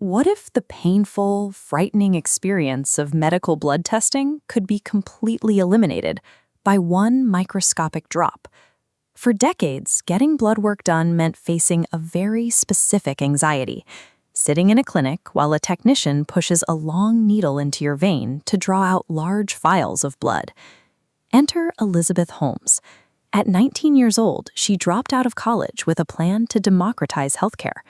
What if the painful, frightening experience of medical blood testing could be completely eliminated by one microscopic drop? For decades, getting blood work done meant facing a very specific anxiety: sitting in a clinic while a technician pushes a long needle into your vein to draw out large vials of blood. Enter Elizabeth Holmes. At 19 years old, she dropped out of college with a plan to democratize healthcare.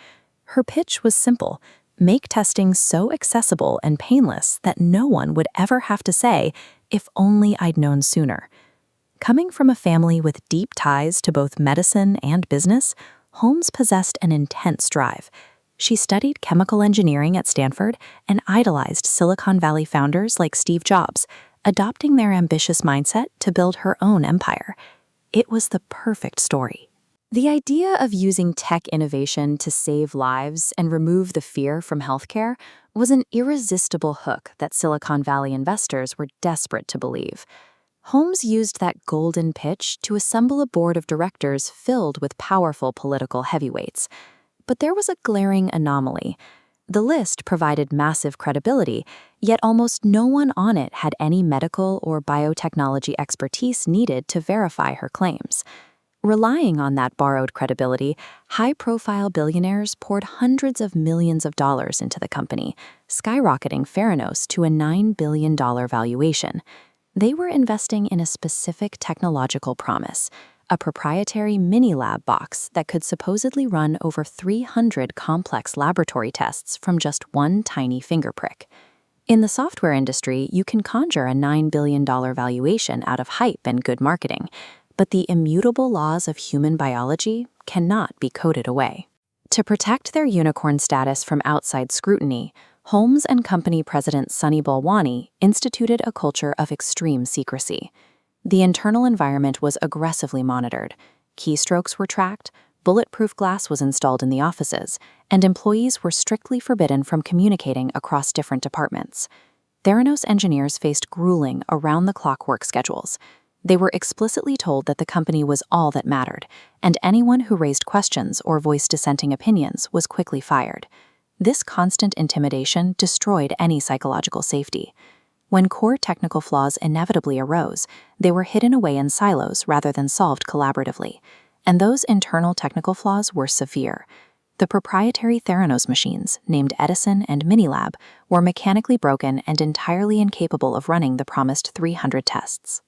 Her pitch was simple: make testing so accessible and painless that no one would ever have to say, "If only I'd known sooner." Coming from a family with deep ties to both medicine and business, Holmes possessed an intense drive. She studied chemical engineering at Stanford and idolized Silicon Valley founders like Steve Jobs, adopting their ambitious mindset to build her own empire. It was the perfect story. The idea of using tech innovation to save lives and remove the fear from healthcare was an irresistible hook that Silicon Valley investors were desperate to believe. Holmes used that golden pitch to assemble a board of directors filled with powerful political heavyweights. But there was a glaring anomaly. The list provided massive credibility, yet almost no one on it had any medical or biotechnology expertise needed to verify her claims. Relying on that borrowed credibility, high-profile billionaires poured hundreds of millions of dollars into the company, skyrocketing Theranos to a $9 billion valuation. They were investing in a specific technological promise: a proprietary mini-lab box that could supposedly run over 300 complex laboratory tests from just one tiny fingerprick. In the software industry, you can conjure a $9 billion valuation out of hype and good marketing, but the immutable laws of human biology cannot be coded away. To protect their unicorn status from outside scrutiny, Holmes and Company President Sunny Balwani instituted a culture of extreme secrecy. The internal environment was aggressively monitored. Keystrokes were tracked, bulletproof glass was installed in the offices, and employees were strictly forbidden from communicating across different departments. Theranos engineers faced grueling, around-the-clock work schedules. They were explicitly told that the company was all that mattered, and anyone who raised questions or voiced dissenting opinions was quickly fired. This constant intimidation destroyed any psychological safety. When core technical flaws inevitably arose, they were hidden away in silos rather than solved collaboratively. And those internal technical flaws were severe. The proprietary Theranos machines, named Edison and Minilab, were mechanically broken and entirely incapable of running the promised 300 tests.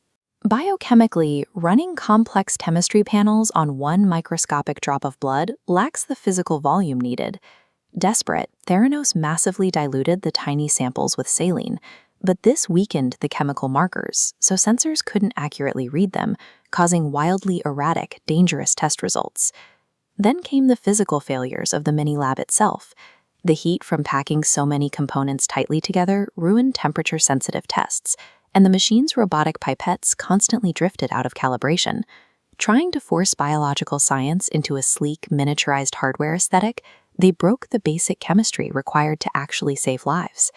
Biochemically, running complex chemistry panels on one microscopic drop of blood lacks the physical volume needed. Desperate, Theranos massively diluted the tiny samples with saline, but this weakened the chemical markers, so sensors couldn't accurately read them, causing wildly erratic, dangerous test results. Then came the physical failures of the mini-lab itself. The heat from packing so many components tightly together ruined temperature-sensitive tests, and the machine's robotic pipettes constantly drifted out of calibration. Trying to force biological science into a sleek, miniaturized hardware aesthetic, they broke the basic chemistry required to actually save lives.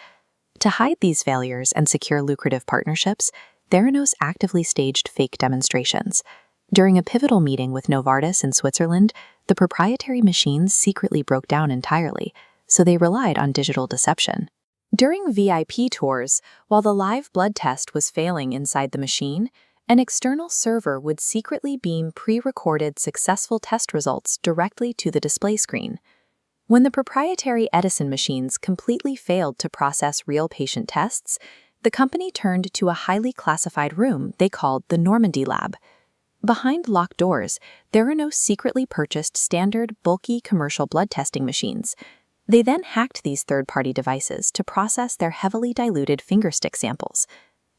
To hide these failures and secure lucrative partnerships, Theranos actively staged fake demonstrations. During a pivotal meeting with Novartis in Switzerland, the proprietary machines secretly broke down entirely, so they relied on digital deception. During VIP tours, while the live blood test was failing inside the machine, an external server would secretly beam pre-recorded successful test results directly to the display screen. When the proprietary Edison machines completely failed to process real patient tests, the company turned to a highly classified room they called the Normandy Lab. Behind locked doors, Theranos secretly purchased standard, bulky commercial blood testing machines. They then hacked these third-party devices to process their heavily diluted fingerstick samples.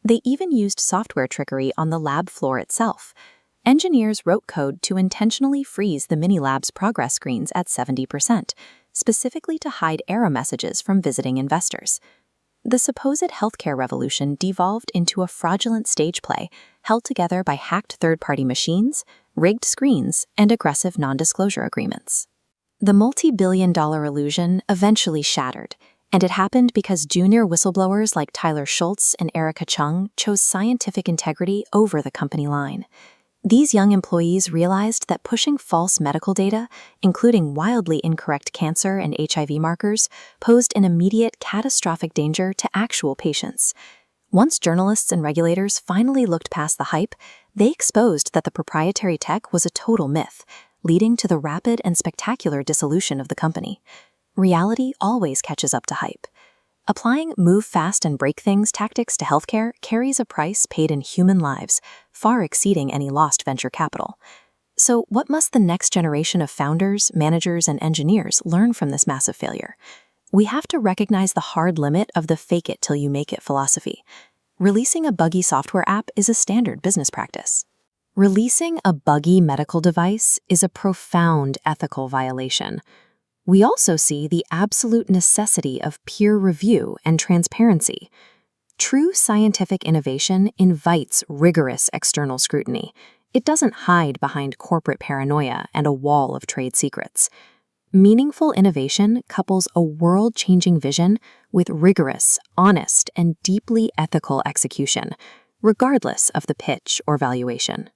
They even used software trickery on the lab floor itself. Engineers wrote code to intentionally freeze the mini-lab's progress screens at 70%, specifically to hide error messages from visiting investors. The supposed healthcare revolution devolved into a fraudulent stage play held together by hacked third-party machines, rigged screens, and aggressive non-disclosure agreements. The multi-billion-dollar illusion eventually shattered, and it happened because junior whistleblowers like Tyler Shultz and Erica Chung chose scientific integrity over the company line. These young employees realized that pushing false medical data, including wildly incorrect cancer and HIV markers, posed an immediate catastrophic danger to actual patients. Once journalists and regulators finally looked past the hype, they exposed that the proprietary tech was a total myth, leading to the rapid and spectacular dissolution of the company. Reality always catches up to hype. Applying move fast and break things tactics to healthcare carries a price paid in human lives, far exceeding any lost venture capital. So what must the next generation of founders, managers, and engineers learn from this massive failure? We have to recognize the hard limit of the fake it till you make it philosophy. Releasing a buggy software app is a standard business practice. Releasing a buggy medical device is a profound ethical violation. We also see the absolute necessity of peer review and transparency. True scientific innovation invites rigorous external scrutiny. It doesn't hide behind corporate paranoia and a wall of trade secrets. Meaningful innovation couples a world-changing vision with rigorous, honest, and deeply ethical execution, regardless of the pitch or valuation.